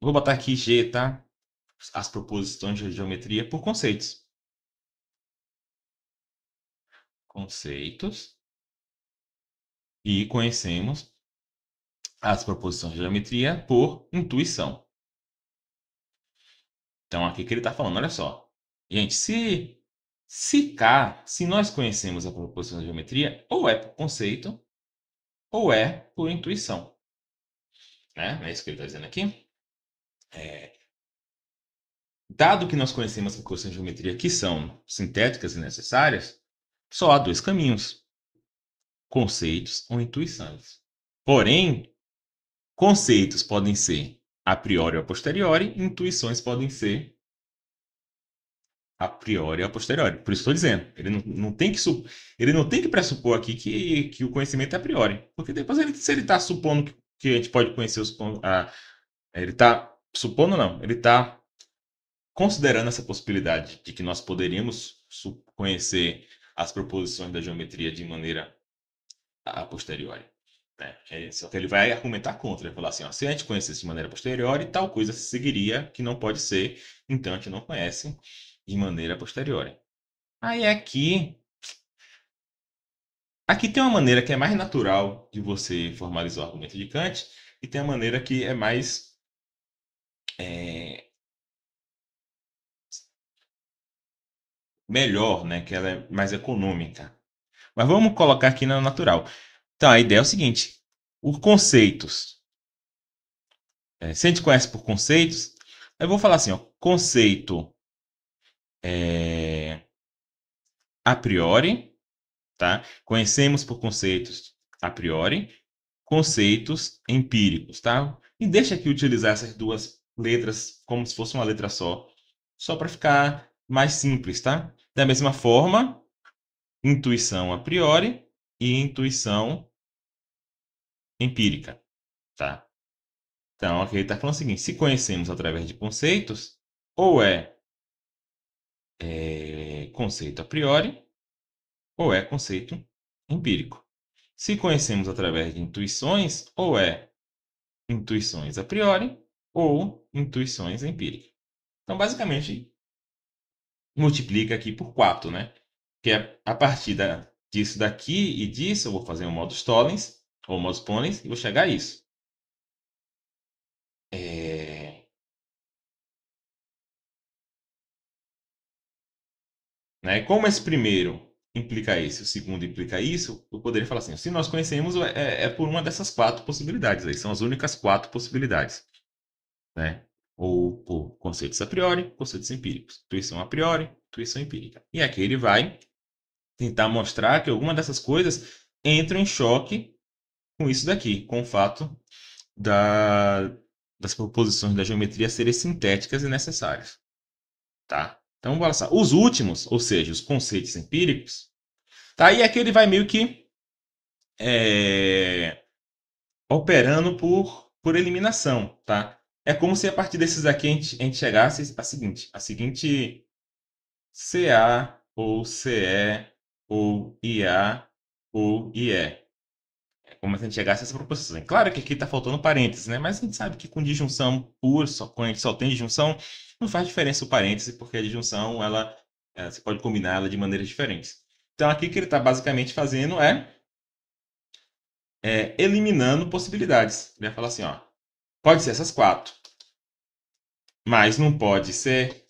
Vou botar aqui G, tá? As proposições de geometria por conceitos. Conceitos. E conhecemos as proposições de geometria por intuição. Então, aqui que ele está falando, olha só. Gente, se nós conhecemos a proposição de geometria, ou é por conceito, ou é por intuição. Né? Não é isso que ele está dizendo aqui? Dado que nós conhecemos as proposições de geometria que são sintéticas e necessárias, só há dois caminhos: conceitos ou intuições. Porém, conceitos podem ser a priori ou a posteriori, intuições podem ser a priori ou a posteriori. Por isso estou dizendo, ele não tem que pressupor aqui que o conhecimento é a priori. Porque depois, se ele está supondo que a gente pode conhecer ele está supondo, não, ele está considerando essa possibilidade de que nós poderíamos conhecer as proposições da geometria de maneira a posteriori. Né? Só que ele vai argumentar contra. Ele vai falar assim: ó, se a gente conhecesse de maneira posteriori, tal coisa seguiria que não pode ser, então a gente não conhece de maneira posteriori. Aí aqui tem uma maneira que é mais natural de você formalizar o argumento de Kant, e tem a maneira que é mais melhor, né? Que ela é mais econômica. Mas vamos colocar aqui na natural. Então, a ideia é o seguinte: Os conceitos. Se a gente conhece por conceitos, eu vou falar assim, ó, conceito a priori, tá? Conhecemos por conceitos a priori, conceitos empíricos, tá? E deixa aqui utilizar essas duas letras como se fosse uma letra só para ficar mais simples, tá? Da mesma forma, intuição a priori e intuição empírica, tá? Então, aqui ele está falando o seguinte: se conhecemos através de conceitos, ou é conceito a priori, ou é conceito empírico. Se conhecemos através de intuições, ou é intuições a priori, ou intuições empíricas. Então, basicamente, multiplica aqui por 4, né? Que é a partir disso daqui e disso, eu vou fazer um modus tollens, ou modus ponens, e vou chegar a isso. Né? Como esse primeiro implica isso, o segundo implica isso, eu poderia falar assim: se nós conhecemos, é por uma dessas 4 possibilidades aí, são as únicas 4 possibilidades. Né? Ou por conceitos a priori, conceitos empíricos, intuição a priori, intuição empírica. E aqui ele vai tentar mostrar que alguma dessas coisas entram em choque com isso daqui, com o fato das proposições da geometria serem sintéticas e necessárias. Tá? Então, bora lá. Os últimos, ou seja, os conceitos empíricos, tá? E aqui ele vai meio que operando por eliminação, tá? É como se a partir desses aqui a gente chegasse a seguinte CA ou CE ou IA ou IE. É como se a gente chegasse a essa proposição. Claro que aqui está faltando parênteses, né? Mas a gente sabe que com disjunção pura, quando a gente só tem disjunção, não faz diferença o parêntese, porque a disjunção você pode combinar ela de maneiras diferentes. Então aqui o que ele está basicamente fazendo eliminando possibilidades. Ele vai falar assim, ó, pode ser essas 4, mas não pode ser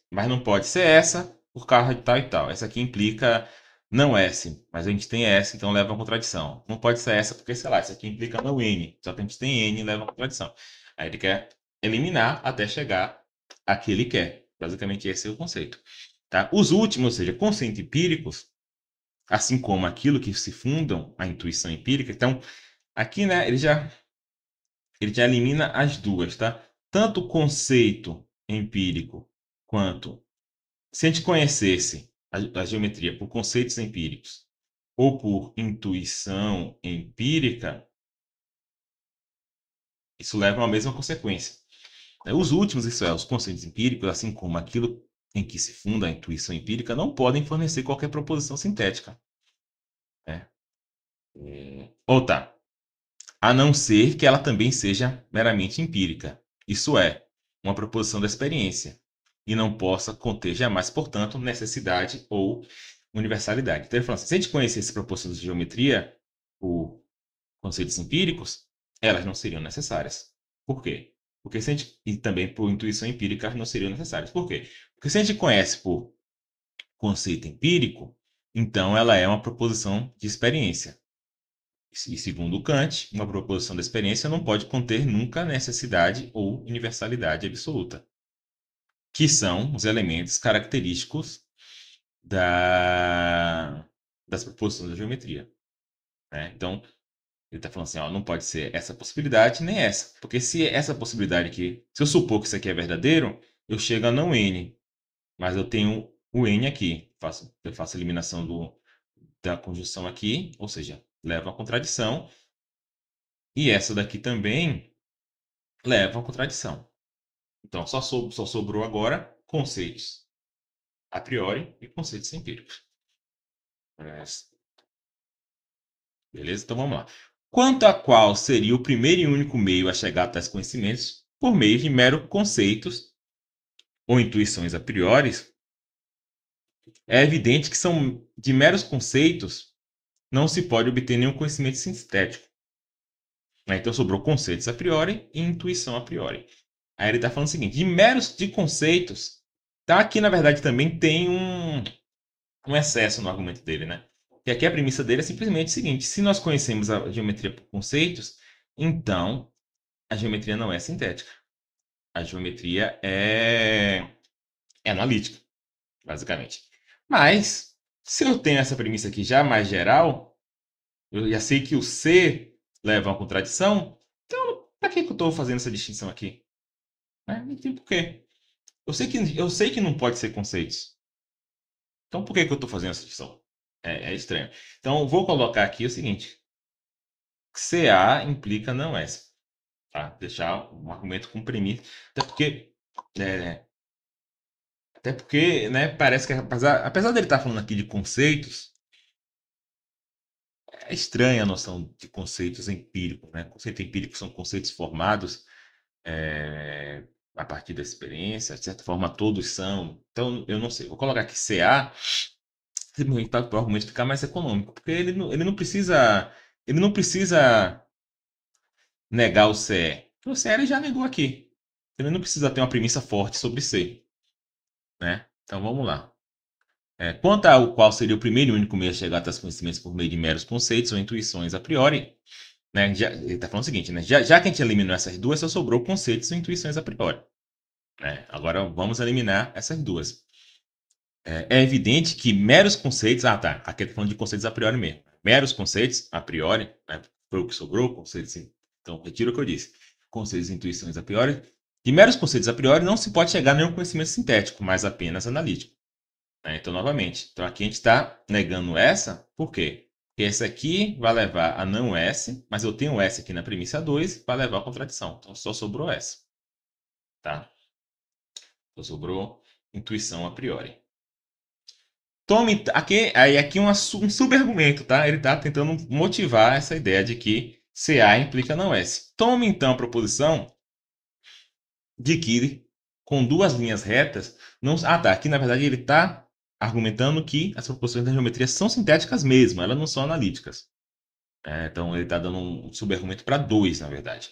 essa por causa de tal e tal. Essa aqui implica não S, mas a gente tem S, então leva a contradição. Não pode ser essa porque, sei lá, essa aqui implica não N, só que a gente tem N e leva a contradição. Aí ele quer eliminar até chegar a que ele quer. Basicamente esse é o conceito. Tá? Os últimos, ou seja, conceitos empíricos, assim como aquilo que se fundam a intuição empírica, então aqui, né, ele já elimina as duas, tá? Tanto o conceito empírico quanto se a gente conhecesse a geometria por conceitos empíricos ou por intuição empírica, isso leva a uma mesma consequência. Os últimos, isso é, os conceitos empíricos, assim como aquilo em que se funda a intuição empírica, não podem fornecer qualquer proposição sintética. Né? Ou tá, a não ser que ela também seja meramente empírica, isso é, uma proposição da experiência, e não possa conter jamais, portanto, necessidade ou universalidade. Então ele fala assim, se a gente conhecesse proposições de geometria por conceitos empíricos, elas não seriam necessárias. Por quê? Porque se a gente, e também por intuição empírica, elas não seriam necessárias. Por quê? Porque se a gente conhece por conceito empírico, então ela é uma proposição de experiência. E segundo Kant, uma proposição da experiência não pode conter nunca necessidade ou universalidade absoluta, que são os elementos característicos das proposições da geometria. Né? Então, ele está falando assim, ó, não pode ser essa possibilidade nem essa. Porque se essa possibilidade aqui, se eu supor que isso aqui é verdadeiro, eu chego a não n, mas eu tenho o n aqui. Eu faço a eliminação da conjunção aqui, ou seja, leva a contradição. E essa daqui também leva a contradição. Então, só sobrou agora conceitos a priori e conceitos empíricos. Beleza? Então vamos lá. Quanto a qual seria o primeiro e único meio a chegar a tais conhecimentos, por meio de meros conceitos ou intuições a priori, é evidente que são de meros conceitos não se pode obter nenhum conhecimento sintético. Então sobrou conceitos a priori e intuição a priori. Aí ele está falando o seguinte, de conceitos, tá? Aqui na verdade também tem um excesso no argumento dele, né? E aqui a premissa dele é simplesmente o seguinte, se nós conhecemos a geometria por conceitos, então a geometria não é sintética. A geometria é analítica, basicamente. Mas, se eu tenho essa premissa aqui já mais geral, eu já sei que o C leva a uma contradição, então para que eu estou fazendo essa distinção aqui? Né? Não tem porquê. Eu sei que não pode ser conceitos. Então por que eu estou fazendo essa distinção? É estranho. Então eu vou colocar aqui o seguinte: CA implica não S. Tá? Deixar um argumento com premissa. É, até porque, né, parece que apesar dele estar falando aqui de conceitos, é estranha a noção de conceitos empíricos, né? Conceitos empíricos são conceitos formados é, a partir da experiência, de certa forma todos são. Então, eu não sei. Vou colocar aqui CA, simplesmente para o argumento ficar mais econômico, porque ele não precisa negar o CE. O CE ele já negou aqui. Ele não precisa ter uma premissa forte sobre C, né? Então, vamos lá. Quanto ao qual seria o primeiro e único meio a chegar a tais conhecimentos por meio de meros conceitos ou intuições a priori, né? Ele está falando o seguinte, né? Já que a gente eliminou essas duas, só sobrou conceitos ou intuições a priori. Né? Agora vamos eliminar essas duas. É evidente que meros conceitos. Ah, tá. Aqui está falando de conceitos a priori mesmo. Meros conceitos a priori, né? Foi o que sobrou, conceitos. Então, retiro o que eu disse. Conceitos e intuições a priori. De meros conceitos a priori não se pode chegar a nenhum conhecimento sintético, mas apenas analítico. Né? Então, novamente. Então, aqui a gente está negando essa. Por quê? Porque esse aqui vai levar a não S, mas eu tenho S aqui na premissa 2, vai levar a contradição. Então, só sobrou S. Tá? Só sobrou intuição a priori. Tome aqui um sub-argumento, tá? Ele está tentando motivar essa ideia de que CA implica não S. Tome então a proposição de que com duas linhas retas não. Ah, tá. Aqui na verdade ele está argumentando que as proposições da geometria são sintéticas mesmo, elas não são analíticas. Então ele está dando um sub-argumento para dois, na verdade.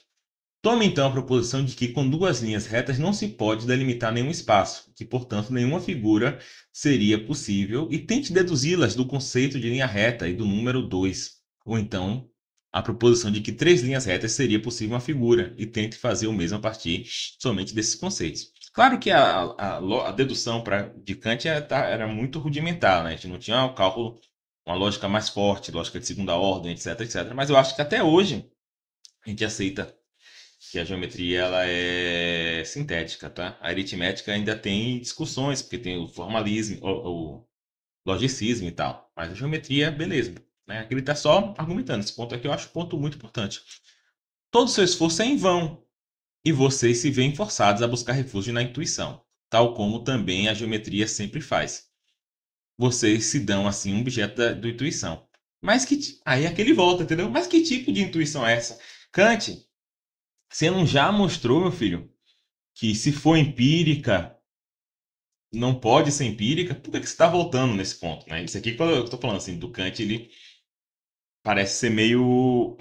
Tome então a proposição de que com duas linhas retas não se pode delimitar nenhum espaço, que portanto nenhuma figura seria possível, e tente deduzi-las do conceito de linha reta e do número 2. Ou então a proposição de que três linhas retas seria possível uma figura, e tente fazer o mesmo a partir somente desses conceitos. Claro que a dedução de Kant era muito rudimentar, né? A gente não tinha um cálculo, uma lógica mais forte, lógica de segunda ordem, etc, etc. Mas eu acho que até hoje a gente aceita que a geometria ela é sintética, tá? A aritmética ainda tem discussões, porque tem o formalismo, o logicismo e tal. Mas a geometria, beleza. Né? Aqui ele está só argumentando. Esse ponto aqui eu acho um ponto muito importante. Todo o seu esforço é em vão e vocês se veem forçados a buscar refúgio na intuição, tal como também a geometria sempre faz. Vocês se dão assim um objeto da intuição. Mas aí aquele volta, entendeu? Mas que tipo de intuição é essa? Kant, você não já mostrou, meu filho, que se for empírica, não pode ser empírica? Por que você está voltando nesse ponto? Né? Isso aqui, quando eu estou falando assim, do Kant, ele parece ser meio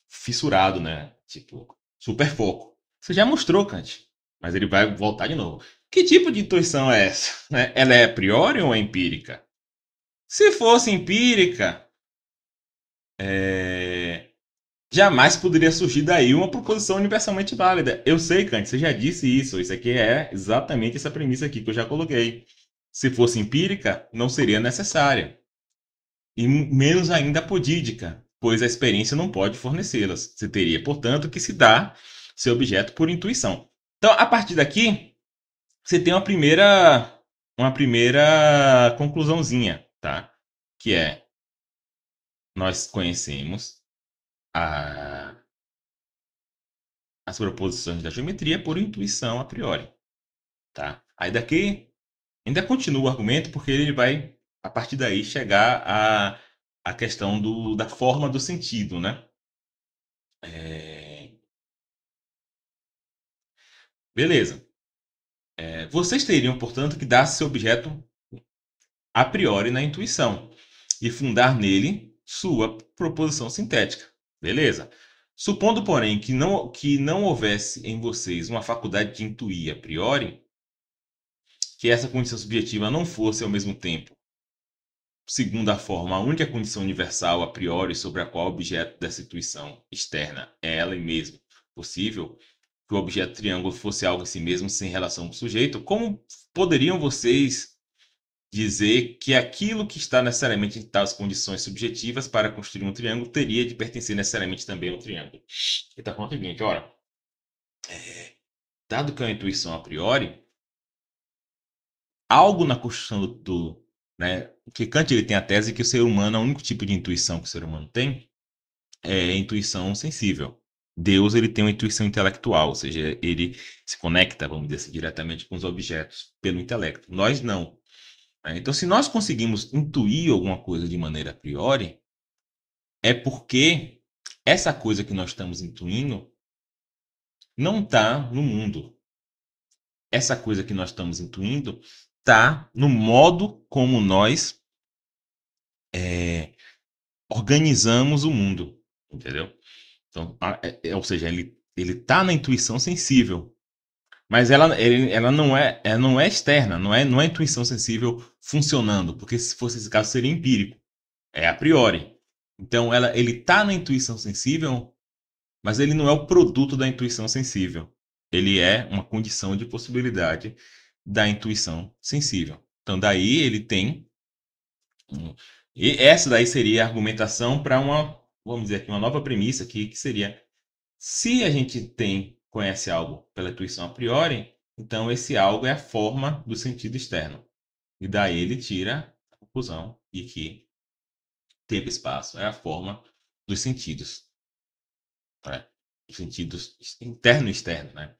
fissurado, né? Tipo, super foco. Você já mostrou, Kant, mas ele vai voltar de novo. Que tipo de intuição é essa? Né? Ela é a priori ou é empírica? Se fosse empírica, jamais poderia surgir daí uma proposição universalmente válida. Eu sei, Kant, você já disse isso. Isso aqui é exatamente essa premissa aqui que eu já coloquei. Se fosse empírica, não seria necessária. E menos ainda apodídica, pois a experiência não pode fornecê-las. Você teria, portanto, que se dar seu objeto por intuição. Então, a partir daqui, você tem uma primeira conclusãozinha, tá? Que é, nós conhecemos a as proposições da geometria por intuição a priori, tá? Aí daqui ainda continua o argumento porque ele vai a partir daí chegar a questão da forma do sentido, né? É, Beleza. Vocês teriam, portanto, que dar seu objeto a priori na intuição e fundar nele sua proposição sintética. Beleza? Supondo, porém, que não houvesse em vocês uma faculdade de intuir a priori, que essa condição subjetiva não fosse ao mesmo tempo segunda forma, a única condição universal a priori sobre a qual o objeto dessa intuição externa é ela mesma possível, que o objeto triângulo fosse algo em si mesmo sem relação com o sujeito, como poderiam vocês dizer que aquilo que está necessariamente em tais condições subjetivas para construir um triângulo teria de pertencer necessariamente também ao triângulo? Ele está falando o seguinte, ora, dado que é uma intuição a priori, algo na construção né, que Kant ele tem a tese que o ser humano, o único tipo de intuição que o ser humano tem é a intuição sensível. Deus ele tem uma intuição intelectual, ou seja, ele se conecta, vamos dizer assim, diretamente com os objetos pelo intelecto. Nós não. Né? Então, se nós conseguimos intuir alguma coisa de maneira a priori, é porque essa coisa que nós estamos intuindo não está no mundo. Essa coisa que nós estamos intuindo está no modo como nós organizamos o mundo, entendeu? Então, ou seja, ele está na intuição sensível, mas ela não é externa, não é intuição sensível funcionando, porque se fosse esse caso seria empírico, é a priori. Então, ele está na intuição sensível, mas ele não é o produto da intuição sensível. Ele é uma condição de possibilidade da intuição sensível. Então, daí ele tem. E essa daí seria a argumentação para uma, vamos dizer aqui, uma nova premissa que seria: se a gente conhece algo pela intuição a priori, então esse algo é a forma do sentido externo. E daí ele tira a conclusão de que tempo e espaço é a forma dos sentidos. Né? Os sentidos interno e externo, né?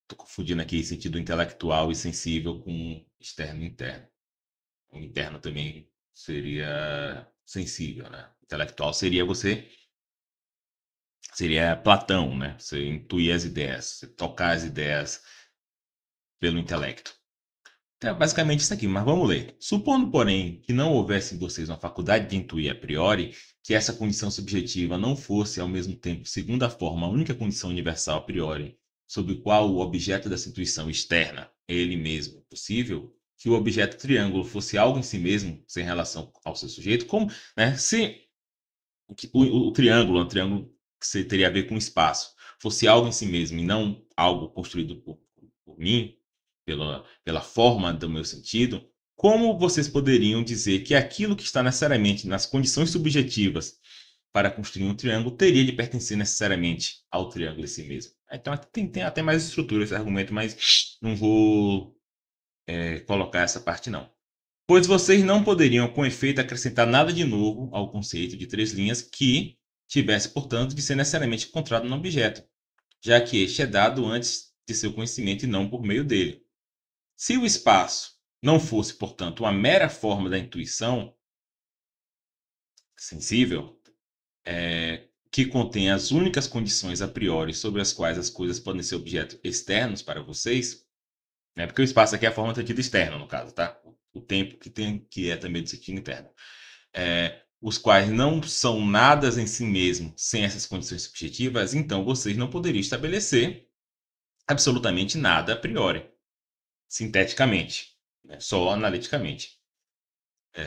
Estou confundindo aqui sentido intelectual e sensível com externo e interno. O interno também seria sensível, né? Intelectual seria Platão, né? Você intuir as ideias, você tocar as ideias pelo intelecto. Então, é basicamente isso aqui, mas vamos ler. Supondo, porém, que não houvesse em vocês uma faculdade de intuir a priori, que essa condição subjetiva não fosse, ao mesmo tempo, segundo a forma, a única condição universal a priori, sob qual o objeto dessa intuição externa é ele mesmo possível, que o objeto triângulo fosse algo em si mesmo, sem relação ao seu sujeito, como, né, se o triângulo, um triângulo que teria a ver com espaço, fosse algo em si mesmo e não algo construído por mim, pela forma do meu sentido, como vocês poderiam dizer que aquilo que está necessariamente nas condições subjetivas para construir um triângulo teria de pertencer necessariamente ao triângulo em si mesmo? Então tem até mais estrutura esse argumento, mas não vou colocar essa parte não. Pois vocês não poderiam, com efeito, acrescentar nada de novo ao conceito de três linhas que tivesse, portanto, de ser necessariamente encontrado no objeto, já que este é dado antes de seu conhecimento e não por meio dele. Se o espaço não fosse, portanto, uma mera forma da intuição sensível, que contém as únicas condições a priori sobre as quais as coisas podem ser objetos externos para vocês, né? Porque o espaço aqui é a forma do sentido externo, no caso, tá? O tempo que é também do sentido interno. Os quais não são nada em si mesmo sem essas condições subjetivas, então vocês não poderiam estabelecer absolutamente nada a priori, sinteticamente, né? Só analiticamente,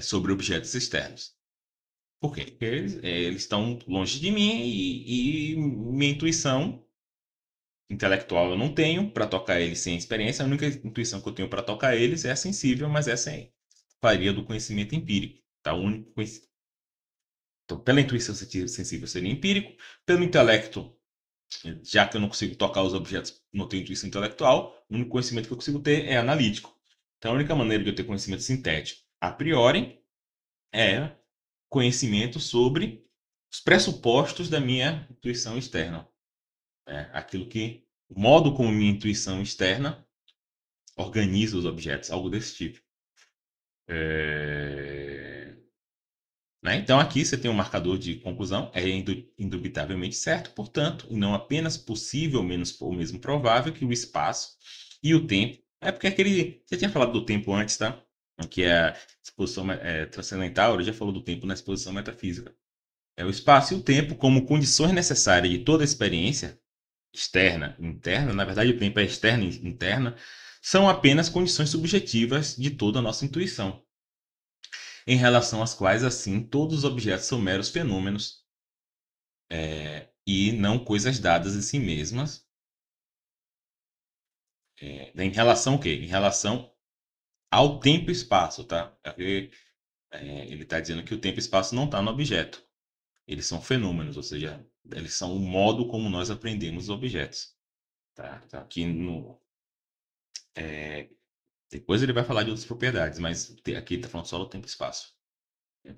sobre objetos externos. Por quê? Porque eles estão longe de mim e minha intuição intelectual eu não tenho para tocar eles sem experiência. A única intuição que eu tenho para tocar eles é a sensível, mas essa varia do conhecimento empírico. Tá? O único Então, pela intuição sensível seria empírico, pelo intelecto, já que eu não consigo tocar os objetos, não tenho intuição intelectual, o único conhecimento que eu consigo ter é analítico. Então, a única maneira de eu ter conhecimento sintético a priori é conhecimento sobre os pressupostos da minha intuição externa. O modo como minha intuição externa organiza os objetos, algo desse tipo. Né? Então aqui você tem um marcador de conclusão, é indubitavelmente certo, portanto, e não apenas possível, menos ou mesmo provável que o espaço e o tempo. É porque você tinha falado do tempo antes, tá? Que é a exposição transcendental, ele já falou do tempo na exposição metafísica. É o espaço e o tempo como condições necessárias de toda a experiência, externa e interna, na verdade o tempo é externa e interna, são apenas condições subjetivas de toda a nossa intuição. em relação às quais, assim, todos os objetos são meros fenômenos e não coisas dadas em si mesmas. Em relação ao quê? Em relação ao tempo e espaço, tá? Porque, ele está dizendo que o tempo e espaço não está no objeto. Eles são fenômenos, ou seja, eles são o modo como nós aprendemos os objetos. Tá? Então, aqui no, depois ele vai falar de outras propriedades, mas aqui está falando só do tempo e espaço.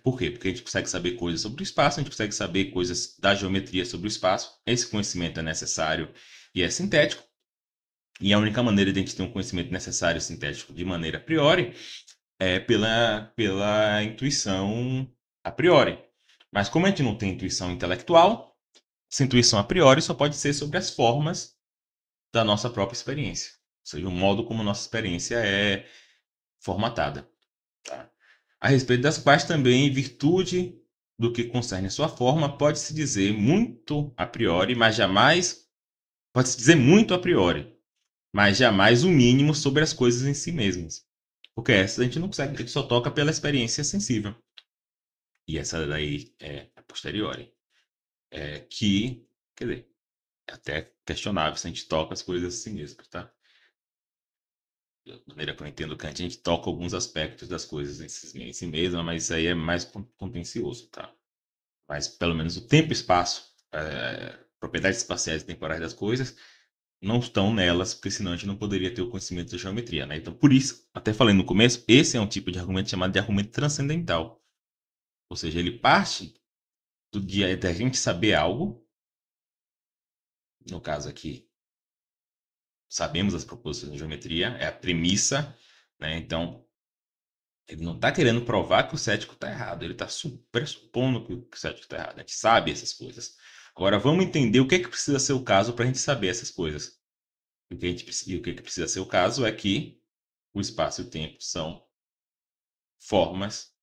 Por quê? Porque a gente consegue saber coisas sobre o espaço, a gente consegue saber coisas da geometria sobre o espaço. Esse conhecimento é necessário e é sintético. E a única maneira de a gente ter um conhecimento necessário e sintético de maneira a priori é pela intuição a priori. Mas como a gente não tem intuição intelectual, essa intuição a priori só pode ser sobre as formas da nossa própria experiência. Ou seja, o modo como a nossa experiência é formatada. Tá? A respeito das quais também, em virtude do que concerne a sua forma, pode-se dizer muito a priori, mas jamais... Pode-se dizer muito a priori, mas jamais o mínimo sobre as coisas em si mesmas. Porque essa a gente não consegue, a gente só toca pela experiência sensível. E essa daí é a posteriori. Que, quer dizer, é até questionável se a gente toca as coisas assim mesmo, tá? Da maneira que eu entendo Kant, a gente toca alguns aspectos das coisas em si mesma, mas isso aí é mais contencioso, tá? Mas pelo menos o tempo e espaço, propriedades espaciais e temporais das coisas, não estão nelas, porque senão a gente não poderia ter o conhecimento da geometria, né? Então, por isso, até falei no começo, esse é um tipo de argumento chamado de argumento transcendental. Ou seja, ele parte do dia da gente saber algo, no caso aqui, sabemos as proposições de geometria, é a premissa, né? Então, ele não está querendo provar que o cético está errado, ele está pressupondo que o cético está errado. A gente sabe essas coisas. Agora, vamos entender o que é que precisa ser o caso para a gente saber essas coisas. O que o que precisa ser o caso é que o espaço e o tempo são formas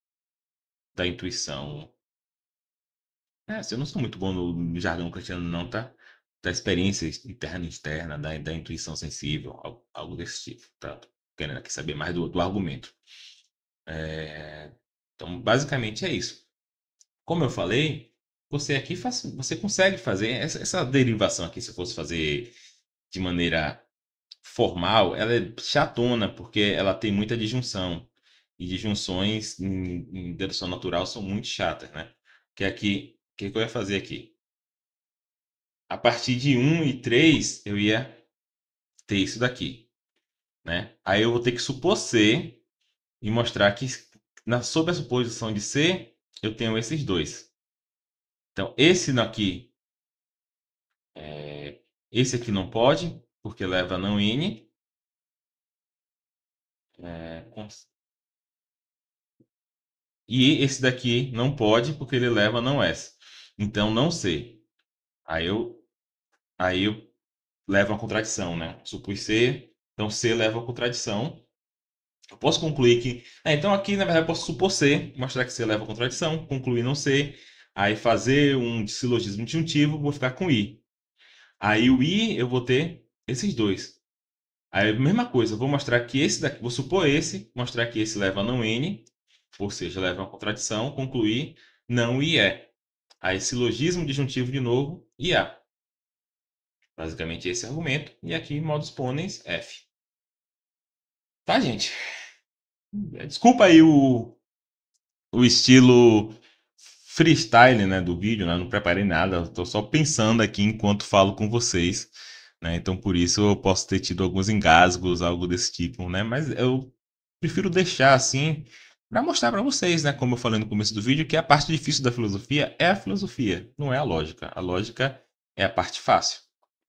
da intuição. Eu não sou muito bom no jargão kantiano, não, tá? Da experiência interna e externa, da intuição sensível, algo desse tipo, tá? Tô querendo aqui saber mais do argumento. Então, basicamente é isso. Como eu falei, você aqui você consegue fazer essa derivação aqui, se eu fosse fazer de maneira formal, ela é chatona, porque ela tem muita disjunção. E disjunções em dedução natural são muito chatas, né? Que aqui, o que eu ia fazer aqui? A partir de 1 e 3, eu ia ter isso daqui, né? Aí eu vou ter que supor C e mostrar que, sob a suposição de C, eu tenho esses dois. Então, esse aqui não pode, porque leva não N. É, e esse daqui não pode, porque ele leva não S. Então, não C. Aí eu levo a contradição, né? Supus C, então C leva a contradição. Eu posso concluir que... então aqui, na verdade, eu posso supor C, mostrar que C leva a contradição, concluir não C, aí fazer um silogismo disjuntivo, vou ficar com I. Aí o I, eu vou ter esses dois. Aí, mesma coisa, eu vou mostrar que esse daqui, vou supor esse, mostrar que esse leva a não N, ou seja, leva a uma contradição, concluir não IE. Aí, silogismo disjuntivo de novo, IA. Basicamente esse argumento. E aqui, modus ponens, F. Tá, gente? Desculpa aí o estilo freestyle, né, do vídeo, né? Eu não preparei nada, estou só pensando aqui enquanto falo com vocês, né? Então por isso eu posso ter tido alguns engasgos, algo desse tipo, né? Mas eu prefiro deixar assim para mostrar para vocês, né, como eu falei no começo do vídeo, que a parte difícil da filosofia é a filosofia, não é a lógica. A lógica é a parte fácil.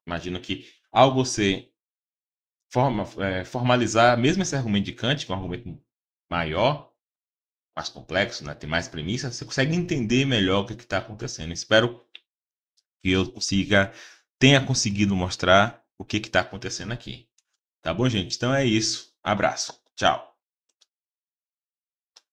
Imagino que ao você formalizar mesmo esse argumento de Kant, que é um argumento maior, mais complexo, né? Tem mais premissas, você consegue entender melhor o que está acontecendo. Espero que eu tenha conseguido mostrar o que está acontecendo aqui. Tá bom, gente? Então é isso. Abraço. Tchau.